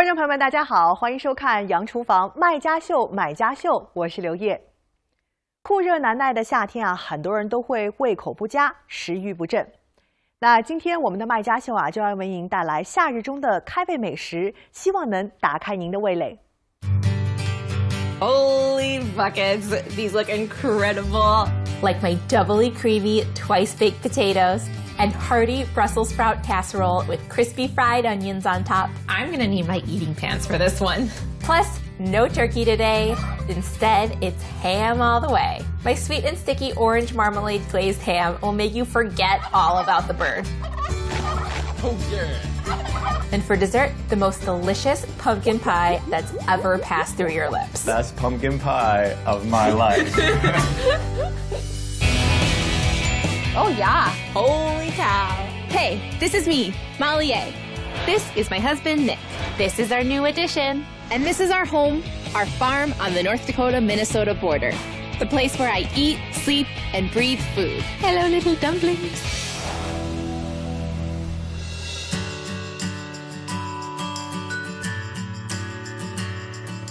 观众朋友们，大家好，欢迎收看《洋厨房卖家秀买家秀》，我是刘烨。酷热难耐的夏天啊，很多人都会胃口不佳，食欲不振。那今天我们的卖家秀啊，就要为您带来夏日中的开胃美食，希望能打开您的味蕾。Holy buckets, these look incredible. Like my doubly creamy, twice-baked potatoes and hearty Brussels sprout casserole with crispy fried onions on top. I'm gonna need my eating pants for this one. Plus, no turkey today. Instead, it's ham all the way. My sweet and sticky orange marmalade glazed ham will make you forget all about the bird. Oh yeah. And for dessert, the most delicious pumpkin pie that's ever passed through your lips. Best pumpkin pie of my life. Oh yeah, holy cow. Hey, this is me, Molly A. This is my husband, Nick. This is our new addition. And this is our home, our farm on the North Dakota-Minnesota border. The place where I eat, sleep, and breathe food. Hello, little dumplings.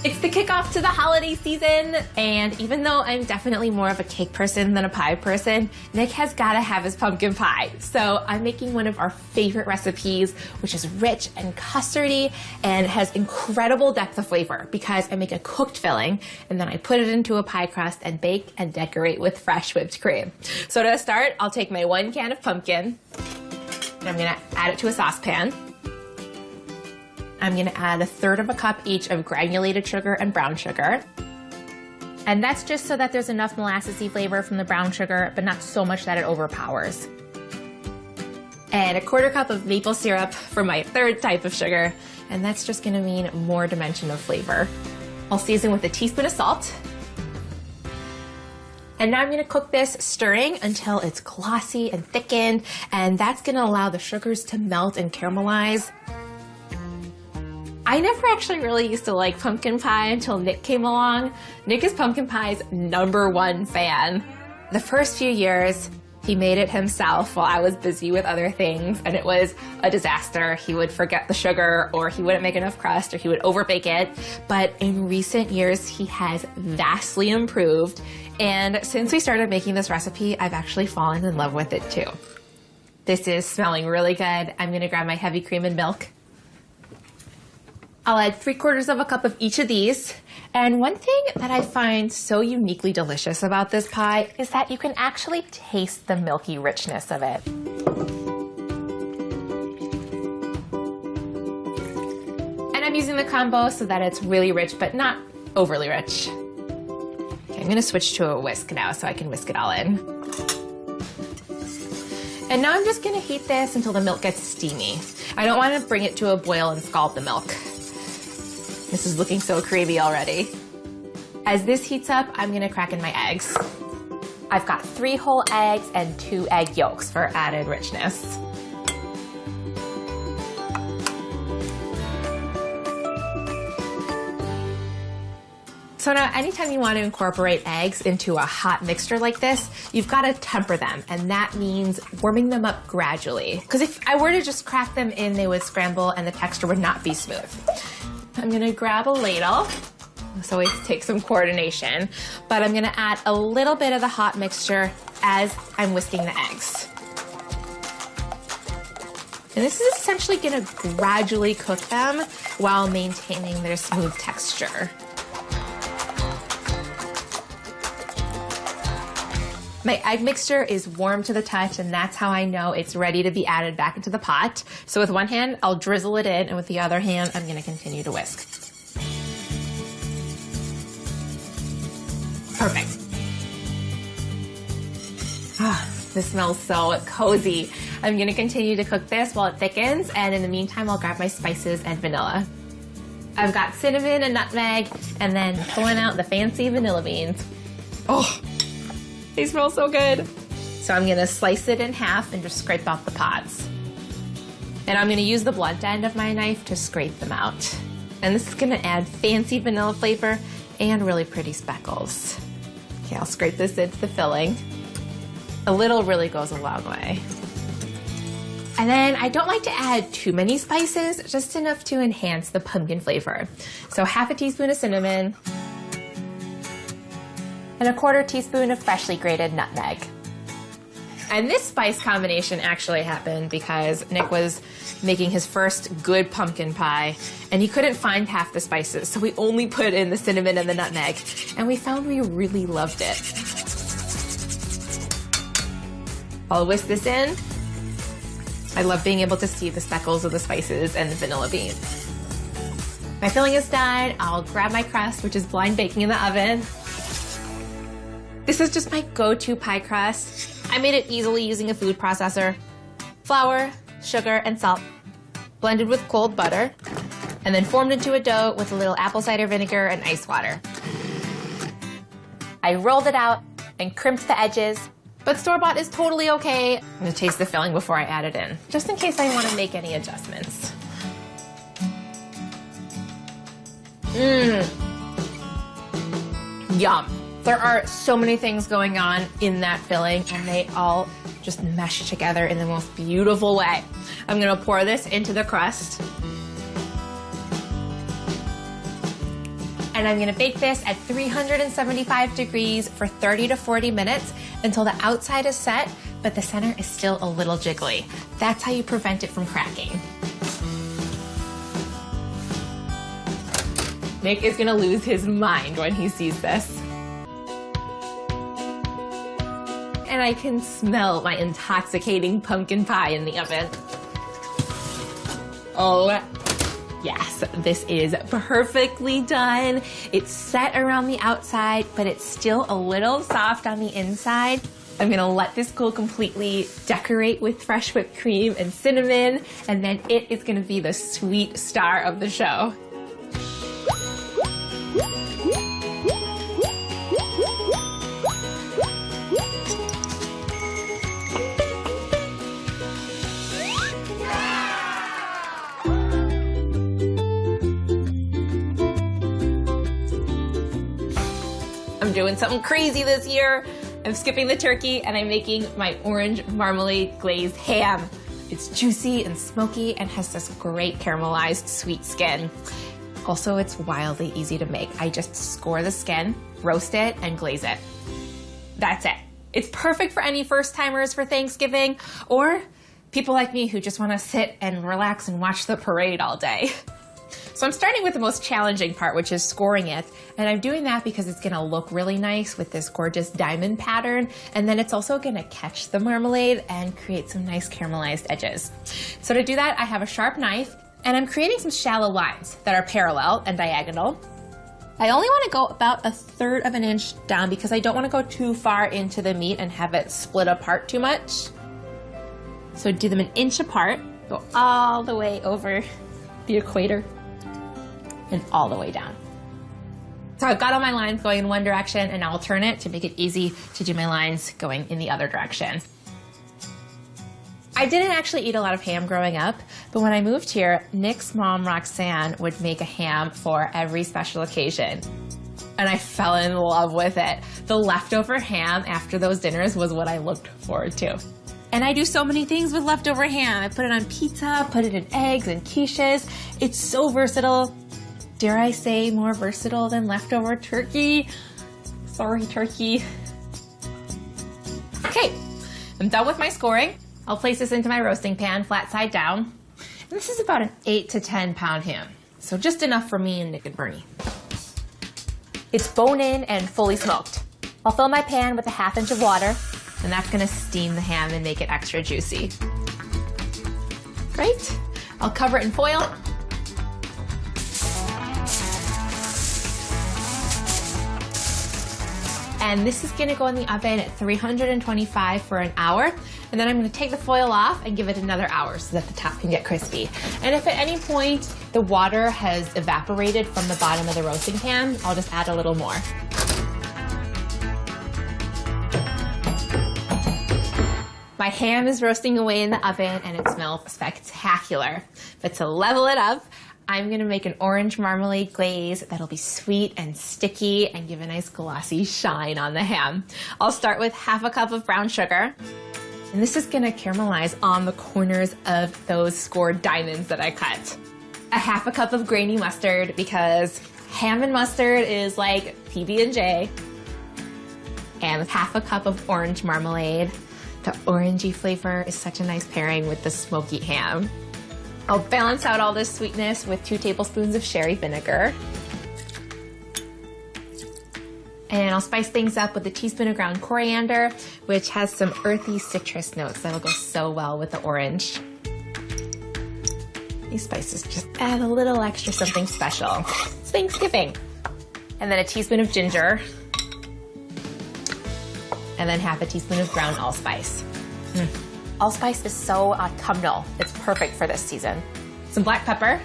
It's the kickoff to the holiday season, and even though I'm definitely more of a cake person than a pie person, Nick has got to have his pumpkin pie. So I'm making one of our favorite recipes, which is rich and custardy and has incredible depth of flavor because I make a cooked filling and then I put it into a pie crust and bake and decorate with fresh whipped cream. So to start, I'll take my 1 can of pumpkin and I'm gonna add it to a saucepan. I'm gonna add 1/3 cup each of granulated sugar and brown sugar. And that's just so that there's enough molassesy flavor from the brown sugar, but not so much that it overpowers. And 1/4 cup of maple syrup for my 3rd type of sugar, and that's just gonna mean more dimension of flavor. I'll season with a teaspoon of salt. And now I'm gonna cook this, stirring until it's glossy and thickened, and that's gonna allow the sugars to melt and caramelize. I never actually really used to like pumpkin pie until Nick came along. Nick is pumpkin pie's #1 fan. The first few years, he made it himself while I was busy with other things, and it was a disaster. He would forget the sugar, or he wouldn't make enough crust, or he would overbake it. But in recent years, he has vastly improved. And since we started making this recipe, I've actually fallen in love with it too. This is smelling really good. I'm gonna grab my heavy cream and milk. I'll add 3/4 cup of each of these. And one thing that I find so uniquely delicious about this pie is that you can actually taste the milky richness of it. And I'm using the combo so that it's really rich, but not overly rich. Okay, I'm gonna switch to a whisk now so I can whisk it all in. And now I'm just gonna heat this until the milk gets steamy. I don't wanna bring it to a boil and scald the milk. This is looking so creamy already. As this heats up, I'm gonna crack in my eggs. I've got 3 whole eggs and 2 egg yolks for added richness. So now anytime you want to incorporate eggs into a hot mixture like this, you've got to temper them, and that means warming them up gradually. Because if I were to just crack them in, they would scramble and the texture would not be smooth. I'm gonna grab a ladle. This always takes some coordination, but I'm gonna add a little bit of the hot mixture as I'm whisking the eggs. And this is essentially gonna gradually cook them while maintaining their smooth texture. My egg mixture is warm to the touch, and that's how I know it's ready to be added back into the pot. So with one hand, I'll drizzle it in, and with the other hand, I'm gonna continue to whisk. Perfect. Ah, this smells so cozy. I'm gonna continue to cook this while it thickens, and in the meantime, I'll grab my spices and vanilla. I've got cinnamon and nutmeg, and then pulling out the fancy vanilla beans. Oh! They smell so good. So I'm gonna slice it in half and just scrape out the pods. And I'm gonna use the blunt end of my knife to scrape them out. And this is gonna add fancy vanilla flavor and really pretty speckles. Okay, I'll scrape this into the filling. A little really goes a long way. And then I don't like to add too many spices, just enough to enhance the pumpkin flavor. So half a teaspoon of cinnamon and a quarter teaspoon of freshly grated nutmeg. And this spice combination actually happened because Nick was making his first good pumpkin pie and he couldn't find half the spices, so we only put in the cinnamon and the nutmeg, and we found we really loved it. I'll whisk this in. I love being able to see the speckles of the spices and the vanilla bean. My filling is done. I'll grab my crust, which is blind baking in the oven. This is just my go-to pie crust. I made it easily using a food processor. Flour, sugar, and salt, blended with cold butter, and then formed into a dough with a little apple cider vinegar and ice water. I rolled it out and crimped the edges, but store-bought is totally okay. I'm gonna taste the filling before I add it in, just in case I wanna make any adjustments. Yum. There are so many things going on in that filling, and they all just mesh together in the most beautiful way. I'm gonna pour this into the crust. And I'm gonna bake this at 375 degrees for 30 to 40 minutes until the outside is set, but the center is still a little jiggly. That's how you prevent it from cracking. Nick is gonna lose his mind when he sees this. And I can smell my intoxicating pumpkin pie in the oven. Oh, yes, this is perfectly done. It's set around the outside, but it's still a little soft on the inside. I'm gonna let this cool completely, decorate with fresh whipped cream and cinnamon, and then it is gonna be the sweet star of the show. I'm doing something crazy this year. I'm skipping the turkey and I'm making my orange marmalade glazed ham. It's juicy and smoky and has this great caramelized sweet skin. Also, it's wildly easy to make. I just score the skin, roast it, and glaze it. That's it. It's perfect for any first-timers for Thanksgiving or people like me who just want to sit and relax and watch the parade all day. So I'm starting with the most challenging part, which is scoring it. And I'm doing that because it's gonna look really nice with this gorgeous diamond pattern. And then it's also gonna catch the marmalade and create some nice caramelized edges. So to do that, I have a sharp knife and I'm creating some shallow lines that are parallel and diagonal. I only wanna go about 1/3 of an inch down because I don't wanna go too far into the meat and have it split apart too much. So do them 1 inch apart, go all the way over the equator and all the way down. So I've got all my lines going in one direction and now I'll turn it to make it easy to do my lines going in the other direction. I didn't actually eat a lot of ham growing up, but when I moved here, Nick's mom, Roxanne, would make a ham for every special occasion. And I fell in love with it. The leftover ham after those dinners was what I looked forward to. And I do so many things with leftover ham. I put it on pizza, put it in eggs and quiches. It's so versatile. Dare I say more versatile than leftover turkey? Sorry, turkey. Okay, I'm done with my scoring. I'll place this into my roasting pan, flat side down. And this is about an 8 to 10 pound ham. So just enough for me and Nick and Bernie. It's bone in and fully smoked. I'll fill my pan with 1/2 inch of water, and that's gonna steam the ham and make it extra juicy. Great. I'll cover it in foil. And this is gonna go in the oven at 325 for an hour. And then I'm gonna take the foil off and give it another hour so that the top can get crispy. And if at any point the water has evaporated from the bottom of the roasting pan, I'll just add a little more. My ham is roasting away in the oven and it smells spectacular. But to level it up, I'm gonna make an orange marmalade glaze that'll be sweet and sticky and give a nice glossy shine on the ham. I'll start with 1/2 cup of brown sugar, And this is gonna caramelize on the corners of those scored diamonds that I cut. A half a cup of grainy mustard because ham and mustard is like PB&J. And half a cup of orange marmalade. The orangey flavor is such a nice pairing with the smoky ham. I'll balance out all this sweetness with 2 tablespoons of sherry vinegar. And I'll spice things up with a teaspoon of ground coriander, which has some earthy citrus notes that'll go so well with the orange. These spices just add a little extra something special. It's Thanksgiving. And then a teaspoon of ginger. And then half a teaspoon of ground allspice. Allspice is so autumnal. It's perfect for this season. Some black pepper.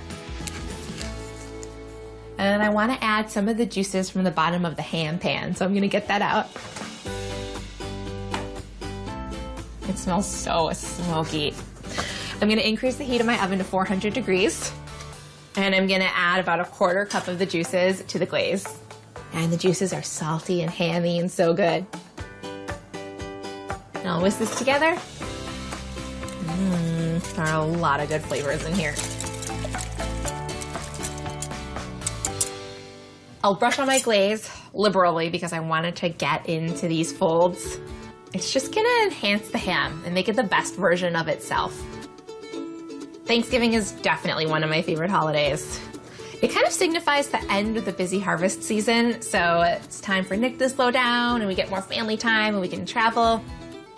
And I want to add some of the juices from the bottom of the ham pan, so I'm going to get that out. It smells so smoky. I'm going to increase the heat of my oven to 400 degrees. And I'm going to add about a 1/4 cup of the juices to the glaze. And the juices are salty and hammy and so good. And I'll whisk this together. There are a lot of good flavors in here. I'll brush on my glaze liberally because I wanted to get into these folds. It's just gonna enhance the ham and make it the best version of itself. Thanksgiving is definitely one of my favorite holidays. It kind of signifies the end of the busy harvest season, so it's time for Nick to slow down and we get more family time and we can travel.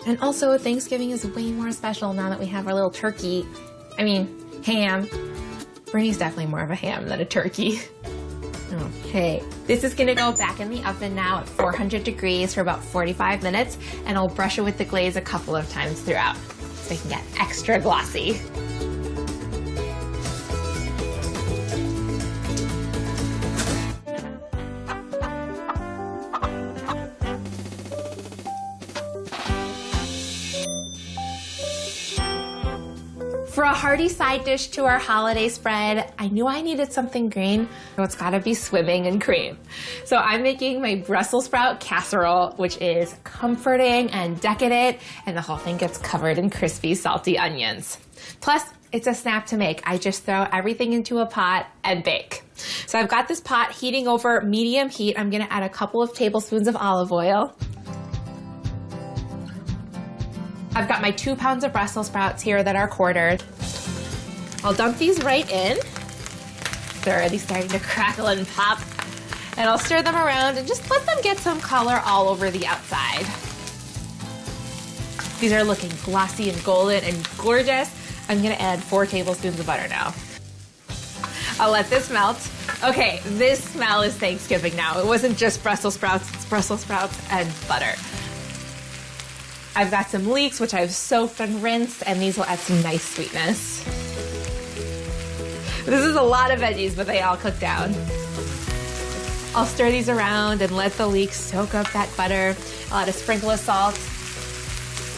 And also, Thanksgiving is way more special now that we have our little turkey. I mean, ham. Bernie's definitely more of a ham than a turkey. Okay, this is gonna go back in the oven now at 400 degrees for about 45 minutes, and I'll brush it with the glaze a couple of times throughout so it can get extra glossy. For a hearty side dish to our holiday spread, I knew I needed something green, so it's gotta be swimming in cream. So I'm making my Brussels sprout casserole, which is comforting and decadent, and the whole thing gets covered in crispy, salty onions. Plus, it's a snap to make. I just throw everything into a pot and bake. So I've got this pot heating over medium heat. I'm gonna add a couple of tablespoons of olive oil. I've got my 2 pounds of Brussels sprouts here that are quartered. I'll dump these right in. They're already starting to crackle and pop. And I'll stir them around and just let them get some color all over the outside. These are looking glossy and golden and gorgeous. I'm gonna add 4 tablespoons of butter now. I'll let this melt. Okay, this smell is Thanksgiving now. It wasn't just Brussels sprouts, it's Brussels sprouts and butter. I've got some leeks, which I've soaked and rinsed, and these will add some nice sweetness. This is a lot of veggies, but they all cook down. I'll stir these around and let the leeks soak up that butter. I'll add a sprinkle of salt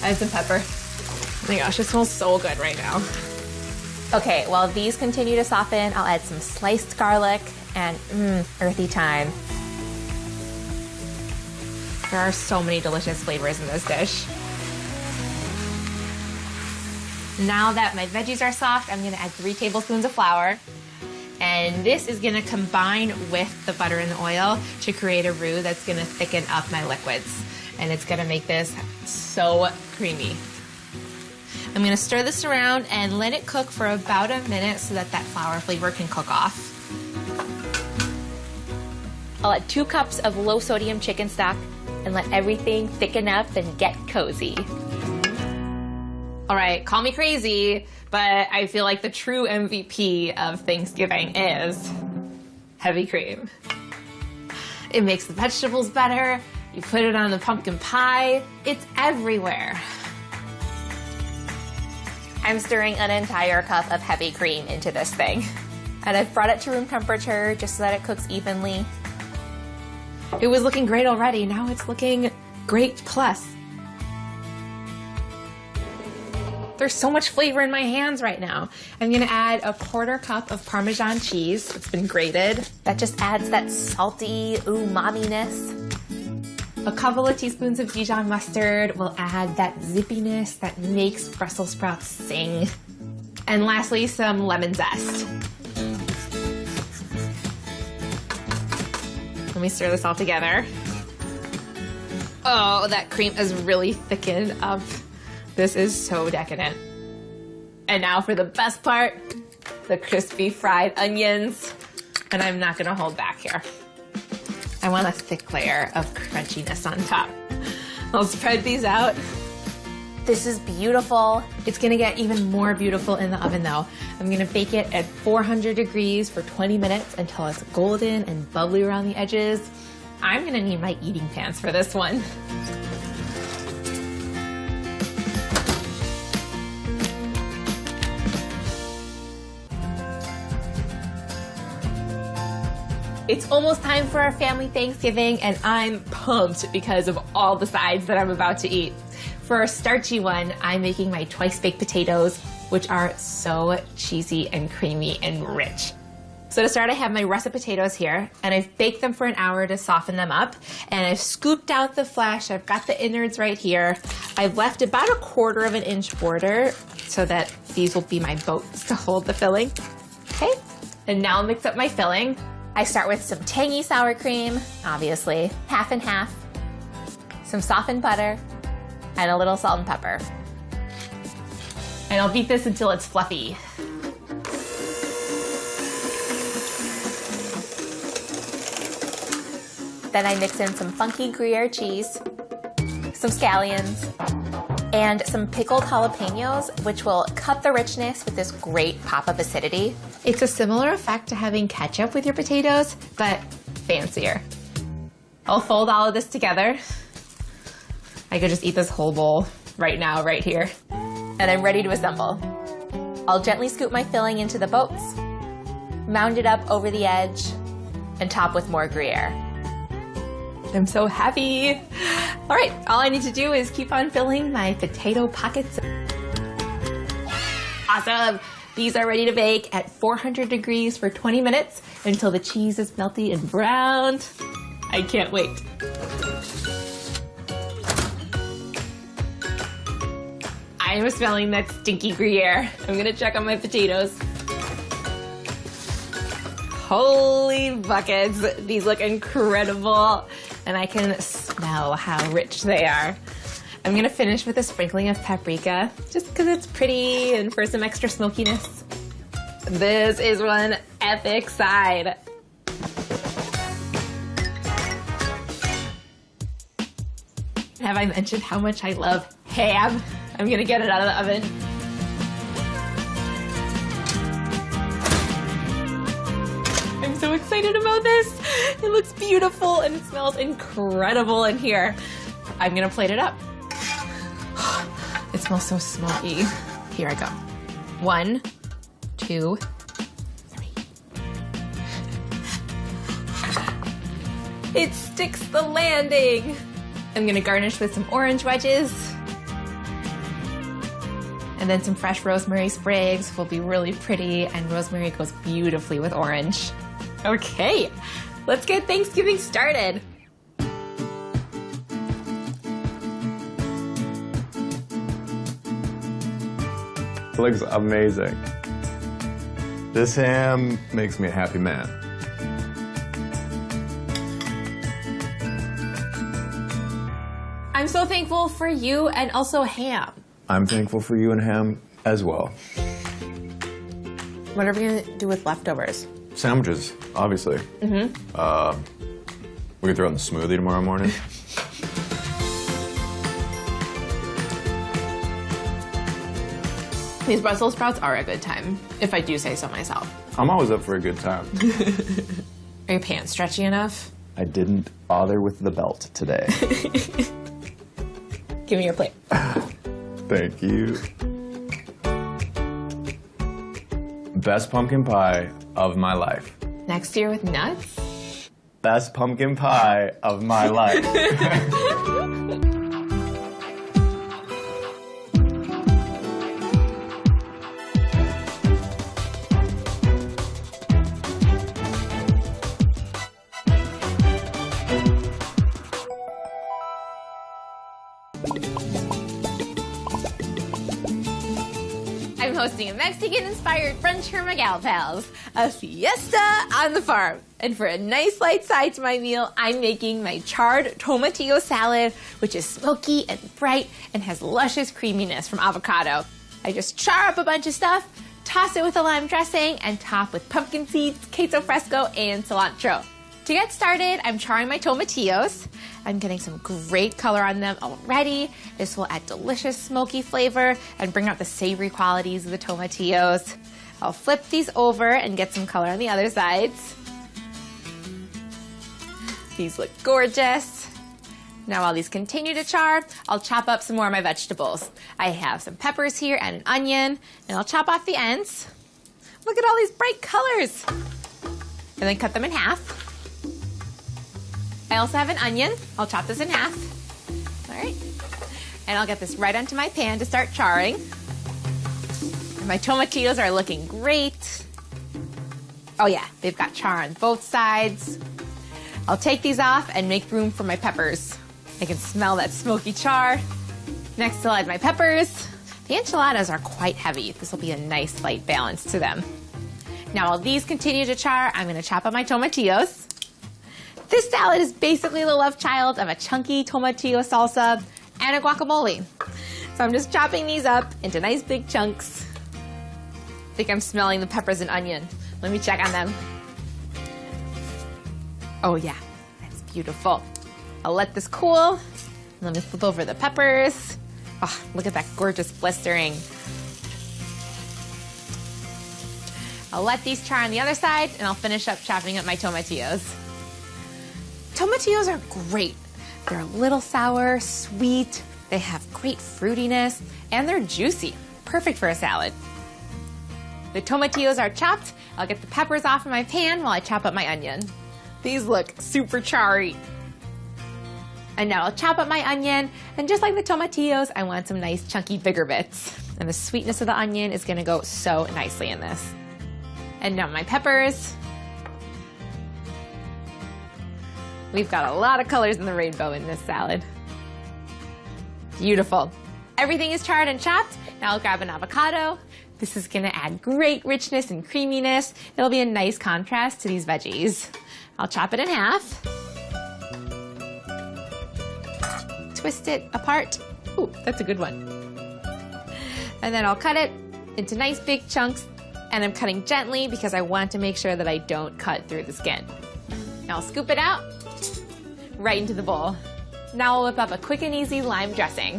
and some pepper. Oh my gosh, it smells so good right now. Okay, while these continue to soften, I'll add some sliced garlic and earthy thyme. There are so many delicious flavors in this dish. Now that my veggies are soft, I'm gonna add 3 tablespoons of flour. And this is gonna combine with the butter and the oil to create a roux that's gonna thicken up my liquids. And it's gonna make this so creamy. I'm gonna stir this around and let it cook for about a minute so that that flour flavor can cook off. I'll add 2 cups of low sodium chicken stock and let everything thicken up and get cozy. All right, call me crazy, but I feel like the true MVP of Thanksgiving is heavy cream. It makes the vegetables better. You put it on the pumpkin pie. It's everywhere. I'm stirring an entire cup of heavy cream into this thing. And I've brought it to room temperature just so that it cooks evenly. It was looking great already. Now it's looking great plus. There's so much flavor in my hands right now. I'm gonna add a 1/4 cup of Parmesan cheese. It's been grated. That just adds that salty umami-ness. A couple of teaspoons of Dijon mustard will add that zippiness that makes Brussels sprouts sing. And lastly, some lemon zest. Let me stir this all together. Oh, that cream is really thickened up. This is so decadent. And now for the best part, the crispy fried onions. And I'm not gonna hold back here. I want a thick layer of crunchiness on top. I'll spread these out. This is beautiful. It's gonna get even more beautiful in the oven though. I'm gonna bake it at 400 degrees for 20 minutes until it's golden and bubbly around the edges. I'm gonna need my eating pans for this one. It's almost time for our family Thanksgiving, and I'm pumped because of all the sides that I'm about to eat. For our starchy one, I'm making my twice-baked potatoes, which are so cheesy and creamy and rich. So to start, I have my russet potatoes here, and I've baked them for an hour to soften them up, and I've scooped out the flesh. I've got the innards right here. I've left about 1/4 of an inch border so that these will be my boats to hold the filling. Okay, and now I'll mix up my filling. I start with some tangy sour cream, obviously, half and half, some softened butter, and a little salt and pepper. And I'll beat this until it's fluffy. Then I mix in some funky Gruyere cheese, some scallions, and some pickled jalapenos, which will cut the richness with this great pop of acidity. It's a similar effect to having ketchup with your potatoes, but fancier. I'll fold all of this together. I could just eat this whole bowl right now, right here. And I'm ready to assemble. I'll gently scoop my filling into the boats, mound it up over the edge, and top with more Gruyere. I'm so happy. All right, all I need to do is keep on filling my potato pockets. Awesome. These are ready to bake at 400 degrees for 20 minutes until the cheese is melty and browned. I can't wait. I am smelling that stinky Gruyere. I'm gonna check on my potatoes. Holy buckets, these look incredible. And I can smell how rich they are. I'm gonna finish with a sprinkling of paprika, just because it's pretty and for some extra smokiness. This is one epic side. Have I mentioned how much I love ham? I'm gonna get it out of the oven. I'm so excited about this. It looks beautiful and it smells incredible in here. I'm gonna plate it up. It smells so smoky. Here I go. 1, 2, 3. It sticks the landing. I'm gonna garnish with some orange wedges. And then some fresh rosemary sprigs will be really pretty, and rosemary goes beautifully with orange. Okay, let's get Thanksgiving started. It looks amazing. This ham makes me a happy man. I'm so thankful for you and also ham. I'm thankful for you and ham as well. What are we gonna do with leftovers? Sandwiches, obviously. We could throw in the smoothie tomorrow morning. These Brussels sprouts are a good time, if I do say so myself. I'm always up for a good time. Are your pants stretchy enough? I didn't bother with the belt today. Give me your plate. Thank you. Best pumpkin pie of my life. Next year with nuts? Best pumpkin pie of my life. hosting a Mexican-inspired brunch for my gal pals, a fiesta on the farm. And for a nice light side to my meal, I'm making my charred tomatillo salad, which is smoky and bright and has luscious creaminess from avocado. I just char up a bunch of stuff, toss it with a lime dressing, and top with pumpkin seeds, queso fresco, and cilantro. To get started, I'm charring my tomatillos. I'm getting some great color on them already. This will add delicious smoky flavor and bring out the savory qualities of the tomatillos. I'll flip these over and get some color on the other sides. These look gorgeous. Now while these continue to char, I'll chop up some more of my vegetables. I have some peppers here and an onion, and I'll chop off the ends. Look at all these bright colors. And then cut them in half. I also have an onion. I'll chop this in half. All right. And I'll get this right onto my pan to start charring. And my tomatillos are looking great. Oh yeah, they've got char on both sides. I'll take these off and make room for my peppers. I can smell that smoky char. Next, I'll add my peppers. The enchiladas are quite heavy. This will be a nice light balance to them. Now, while these continue to char, I'm gonna chop up my tomatillos. This salad is basically the love child of a chunky tomatillo salsa and a guacamole. So I'm just chopping these up into nice big chunks. I think I'm smelling the peppers and onion. Let me check on them. Oh yeah, that's beautiful. I'll let this cool. Let me flip over the peppers. Oh, look at that gorgeous blistering. I'll let these char on the other side, and I'll finish up chopping up my tomatillos. Tomatillos are great. They're a little sour, sweet, they have great fruitiness, and they're juicy. Perfect for a salad. The tomatillos are chopped. I'll get the peppers off of my pan while I chop up my onion. These look super charry. And now I'll chop up my onion, and just like the tomatillos, I want some nice chunky bigger bits. And the sweetness of the onion is gonna go so nicely in this. And now my peppers. We've got a lot of colors in the rainbow in this salad. Beautiful. Everything is charred and chopped. Now I'll grab an avocado. This is gonna add great richness and creaminess. It'll be a nice contrast to these veggies. I'll chop it in half. Twist it apart. Ooh, that's a good one. And then I'll cut it into nice big chunks, and I'm cutting gently because I want to make sure that I don't cut through the skin. Now I'll scoop it out right into the bowl. Now I'll whip up a quick and easy lime dressing.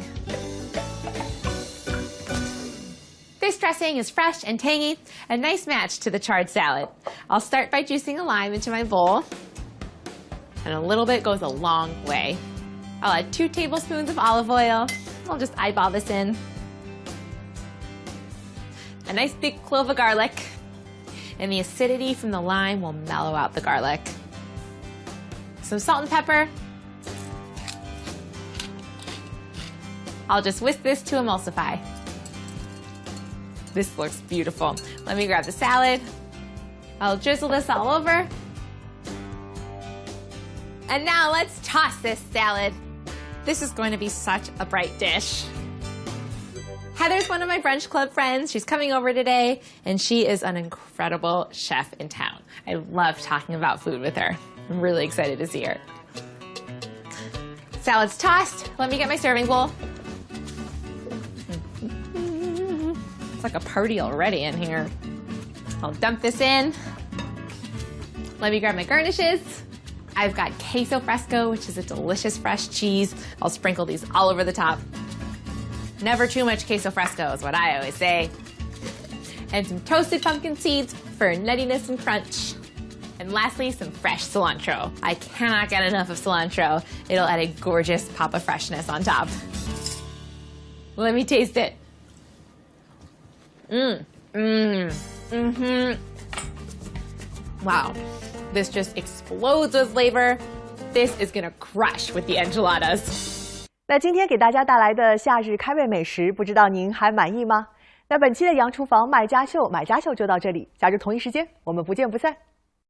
This dressing is fresh and tangy, a nice match to the charred salad. I'll start by juicing a lime into my bowl, and a little bit goes a long way. I'll add 2 tablespoons of olive oil. I'll just eyeball this in. A nice big clove of garlic, and the acidity from the lime will mellow out the garlic. Some salt and pepper. I'll just whisk this to emulsify. This looks beautiful. Let me grab the salad. I'll drizzle this all over. And now let's toss this salad. This is going to be such a bright dish. Heather's one of my brunch club friends. She's coming over today, and she is an incredible chef in town. I love talking about food with her. I'm really excited to see her. Salad's tossed. Let me get my serving bowl. It's like a party already in here. I'll dump this in. Let me grab my garnishes. I've got queso fresco, which is a delicious fresh cheese. I'll sprinkle these all over the top. Never too much queso fresco is what I always say. And some toasted pumpkin seeds for nuttiness and crunch. And lastly, some fresh cilantro. I cannot get enough of cilantro. It'll add a gorgeous pop of freshness on top. Let me taste it. Wow, this just explodes with flavor. This is gonna crush with the enchiladas. 那今天给大家带来的夏日开胃美食，不知道您还满意吗？那本期的洋厨房卖家秀就到这里，下周同一时间我们不见不散。